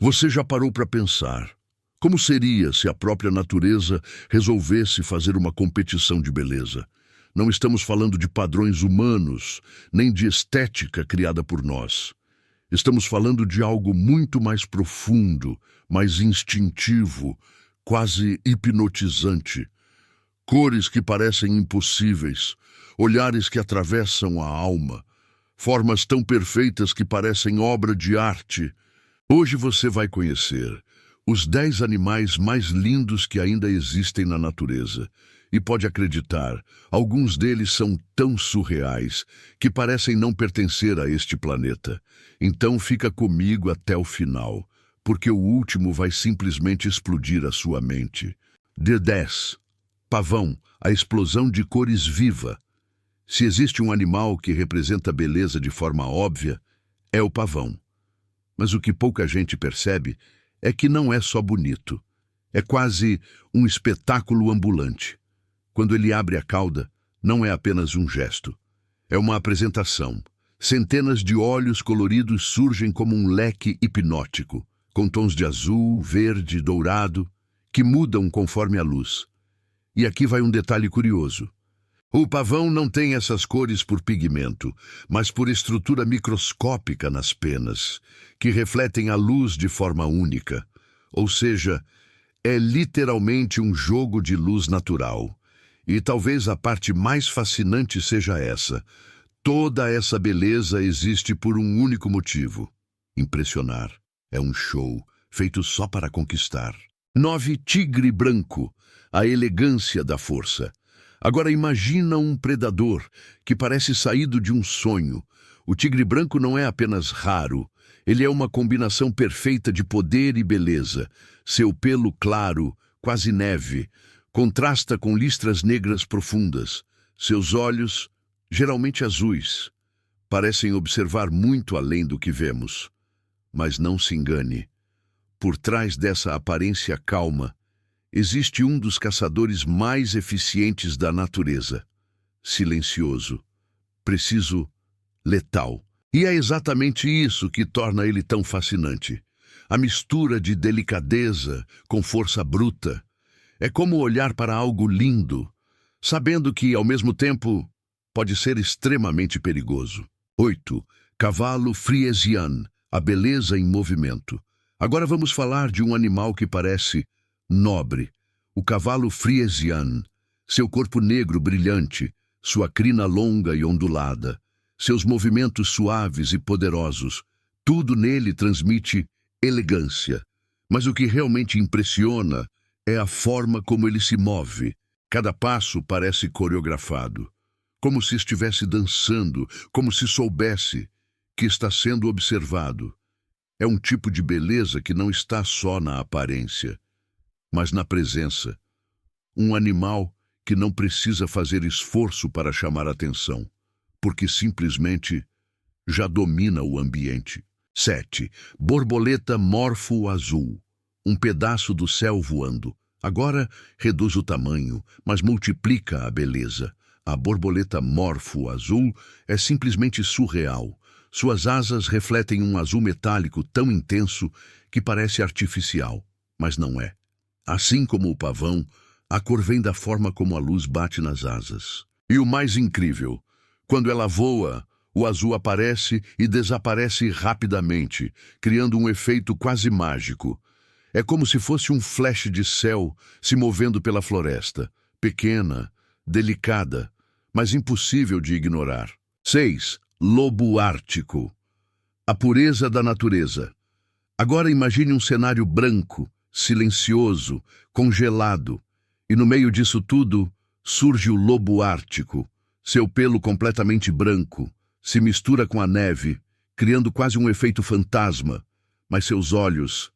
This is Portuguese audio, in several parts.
Você já parou para pensar? Como seria se a própria natureza resolvesse fazer uma competição de beleza? Não estamos falando de padrões humanos, nem de estética criada por nós. Estamos falando de algo muito mais profundo, mais instintivo, quase hipnotizante. Cores que parecem impossíveis, olhares que atravessam a alma, formas tão perfeitas que parecem obra de arte. Hoje você vai conhecer os 10 animais mais lindos que ainda existem na natureza. E pode acreditar, alguns deles são tão surreais que parecem não pertencer a este planeta. Então fica comigo até o final, porque o último vai simplesmente explodir a sua mente. The 10. Pavão, a explosão de cores viva. Se existe um animal que representa a beleza de forma óbvia, é o pavão. Mas o que pouca gente percebe é que não é só bonito. É quase um espetáculo ambulante. Quando ele abre a cauda, não é apenas um gesto. É uma apresentação. Centenas de olhos coloridos surgem como um leque hipnótico, com tons de azul, verde, dourado, que mudam conforme a luz. E aqui vai um detalhe curioso. O pavão não tem essas cores por pigmento, mas por estrutura microscópica nas penas, que refletem a luz de forma única. Ou seja, é literalmente um jogo de luz natural. E talvez a parte mais fascinante seja essa. Toda essa beleza existe por um único motivo: impressionar. É um show feito só para conquistar. 9. Tigre branco, a elegância da força. Agora imagina um predador que parece saído de um sonho. O tigre branco não é apenas raro, ele é uma combinação perfeita de poder e beleza. Seu pelo claro, quase neve, contrasta com listras negras profundas. Seus olhos, geralmente azuis, parecem observar muito além do que vemos. Mas não se engane. Por trás dessa aparência calma, existe um dos caçadores mais eficientes da natureza. Silencioso, preciso, letal. E é exatamente isso que torna ele tão fascinante. A mistura de delicadeza com força bruta. É como olhar para algo lindo, sabendo que, ao mesmo tempo, pode ser extremamente perigoso. 8. Cavalo friesian, a beleza em movimento. Agora vamos falar de um animal que parece nobre, o cavalo friesian. Seu corpo negro brilhante, sua crina longa e ondulada, seus movimentos suaves e poderosos, tudo nele transmite elegância. Mas o que realmente impressiona é a forma como ele se move. Cada passo parece coreografado, como se estivesse dançando, como se soubesse que está sendo observado. É um tipo de beleza que não está só na aparência, mas na presença. Um animal que não precisa fazer esforço para chamar atenção, porque simplesmente já domina o ambiente. 7. Borboleta morfo-azul, um pedaço do céu voando. Agora reduz o tamanho, mas multiplica a beleza. A borboleta morfo-azul é simplesmente surreal. Suas asas refletem um azul metálico tão intenso que parece artificial, mas não é. Assim como o pavão, a cor vem da forma como a luz bate nas asas. E o mais incrível, quando ela voa, o azul aparece e desaparece rapidamente, criando um efeito quase mágico. É como se fosse um flash de céu se movendo pela floresta, pequena, delicada, mas impossível de ignorar. 6. Lobo ártico, a pureza da natureza. Agora imagine um cenário branco, silencioso, congelado, e no meio disso tudo surge o lobo ártico. Seu pelo completamente branco se mistura com a neve, criando quase um efeito fantasma, mas seus olhos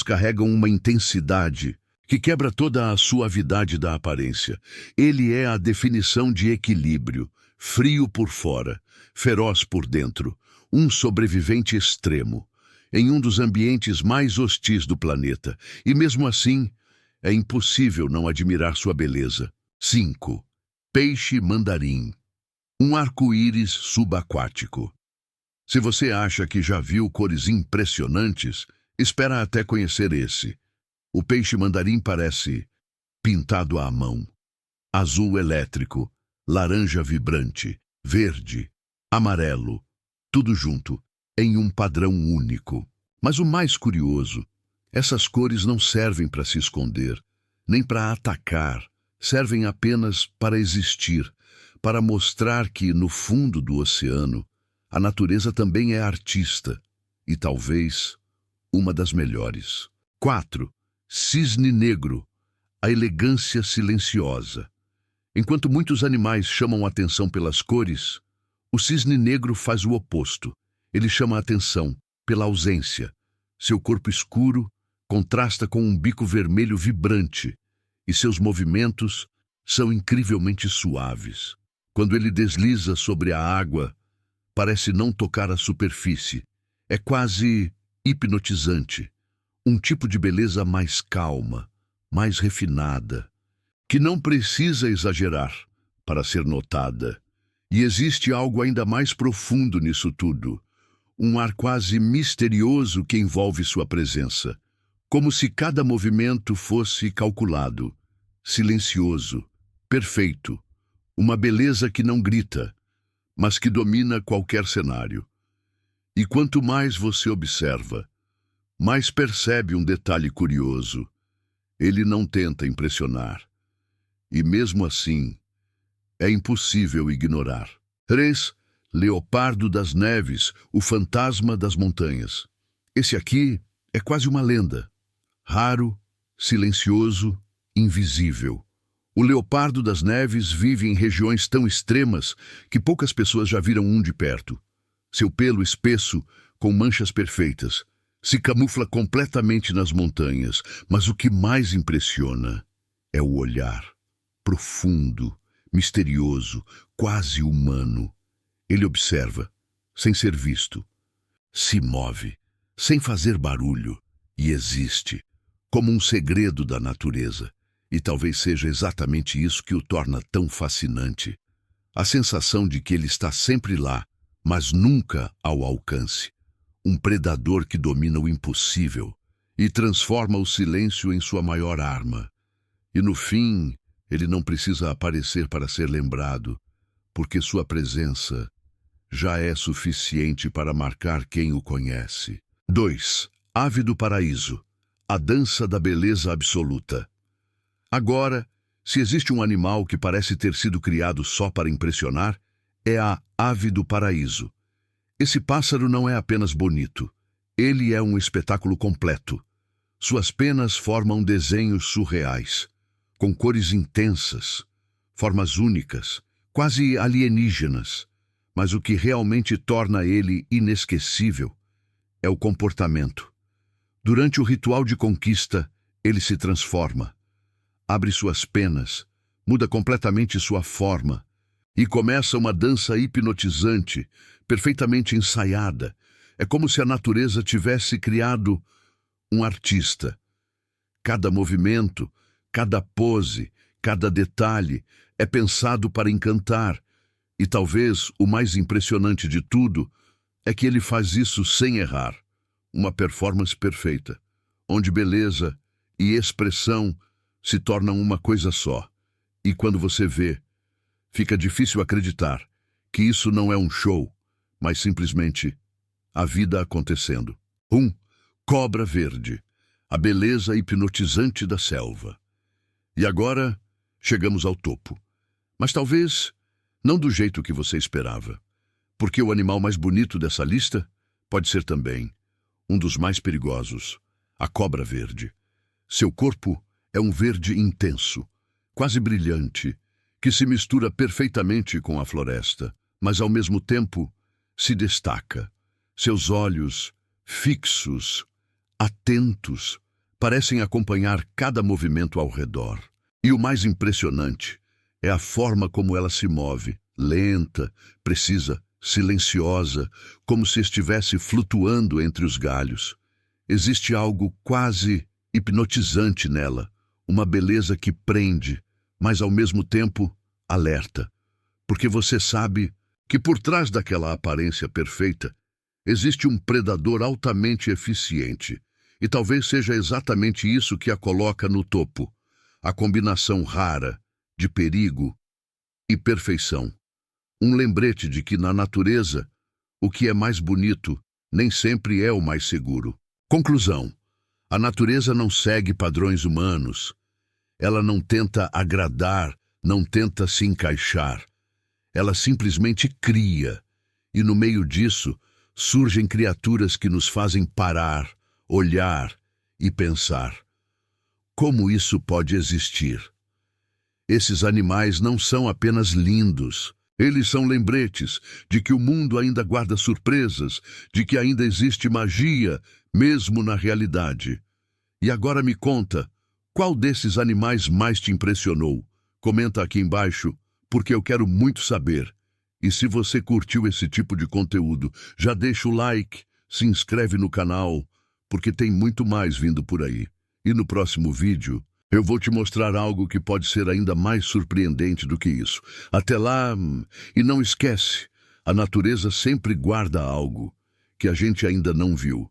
carregam uma intensidade que quebra toda a suavidade da aparência. Ele é a definição de equilíbrio, frio por fora, feroz por dentro, um sobrevivente extremo, em um dos ambientes mais hostis do planeta. E mesmo assim, é impossível não admirar sua beleza. 5. Peixe mandarim, um arco-íris subaquático. Se você acha que já viu cores impressionantes, Espera até conhecer esse. O peixe mandarim parece pintado à mão. Azul elétrico, laranja vibrante, verde, amarelo, tudo junto, em um padrão único. Mas o mais curioso, essas cores não servem para se esconder, nem para atacar, servem apenas para existir, para mostrar que, no fundo do oceano, a natureza também é artista, e talvez uma das melhores. 4. Cisne negro, a elegância silenciosa. Enquanto muitos animais chamam a atenção pelas cores, o cisne negro faz o oposto. Ele chama a atenção pela ausência. Seu corpo escuro contrasta com um bico vermelho vibrante, e seus movimentos são incrivelmente suaves. Quando ele desliza sobre a água, parece não tocar a superfície. É quase hipnotizante. Um tipo de beleza mais calma, mais refinada, que não precisa exagerar para ser notada. E existe algo ainda mais profundo nisso tudo. Um ar quase misterioso que envolve sua presença. Como se cada movimento fosse calculado, silencioso, perfeito. Uma beleza que não grita, mas que domina qualquer cenário. E quanto mais você observa, mais percebe um detalhe curioso. Ele não tenta impressionar. E mesmo assim, é impossível ignorar. 3. Leopardo das neves, o fantasma das montanhas. Esse aqui é quase uma lenda. Raro, silencioso, invisível. O leopardo das neves vive em regiões tão extremas que poucas pessoas já viram um de perto. Seu pelo espesso, com manchas perfeitas, se camufla completamente nas montanhas, mas o que mais impressiona é o olhar. Profundo, misterioso, quase humano. Ele observa, sem ser visto. Se move, sem fazer barulho, e existe, como um segredo da natureza. E talvez seja exatamente isso que o torna tão fascinante. A sensação de que ele está sempre lá, mas nunca ao alcance. Um predador que domina o impossível e transforma o silêncio em sua maior arma. E no fim, ele não precisa aparecer para ser lembrado, porque sua presença já é suficiente para marcar quem o conhece. 2. Ave do paraíso, a dança da beleza absoluta. Agora, se existe um animal que parece ter sido criado só para impressionar, é a ave do paraíso. Esse pássaro não é apenas bonito, ele é um espetáculo completo. Suas penas formam desenhos surreais, com cores intensas, formas únicas, quase alienígenas. Mas o que realmente torna ele inesquecível é o comportamento. Durante o ritual de conquista, ele se transforma. Abre suas penas, muda completamente sua forma e começa uma dança hipnotizante, perfeitamente ensaiada. É como se a natureza tivesse criado um artista. Cada movimento, cada pose, cada detalhe é pensado para encantar. E talvez o mais impressionante de tudo é que ele faz isso sem errar. Uma performance perfeita, onde beleza e expressão se tornam uma coisa só. E quando você vê, fica difícil acreditar que isso não é um show, mas simplesmente a vida acontecendo. 1. Cobra verde, a beleza hipnotizante da selva. E agora chegamos ao topo. Mas talvez não do jeito que você esperava. Porque o animal mais bonito dessa lista pode ser também um dos mais perigosos, a cobra verde. Seu corpo é um verde intenso, quase brilhante, que se mistura perfeitamente com a floresta, mas ao mesmo tempo se destaca. Seus olhos, fixos, atentos, parecem acompanhar cada movimento ao redor. E o mais impressionante é a forma como ela se move, lenta, precisa, silenciosa, como se estivesse flutuando entre os galhos. Existe algo quase hipnotizante nela, uma beleza que prende, mas ao mesmo tempo alerta, porque você sabe que por trás daquela aparência perfeita existe um predador altamente eficiente, E talvez seja exatamente isso que a coloca no topo, a combinação rara de perigo e perfeição. Um lembrete de que na natureza, o que é mais bonito nem sempre é o mais seguro. Conclusão: a natureza não segue padrões humanos. Ela não tenta agradar, não tenta se encaixar. Ela simplesmente cria. E no meio disso, surgem criaturas que nos fazem parar, olhar e pensar. Como isso pode existir? Esses animais não são apenas lindos. Eles são lembretes de que o mundo ainda guarda surpresas, de que ainda existe magia, mesmo na realidade. E agora me conta, qual desses animais mais te impressionou? Comenta aqui embaixo, porque eu quero muito saber. E se você curtiu esse tipo de conteúdo, já deixa o like, se inscreve no canal, porque tem muito mais vindo por aí. E no próximo vídeo, eu vou te mostrar algo que pode ser ainda mais surpreendente do que isso. Até lá, e não esquece, a natureza sempre guarda algo que a gente ainda não viu.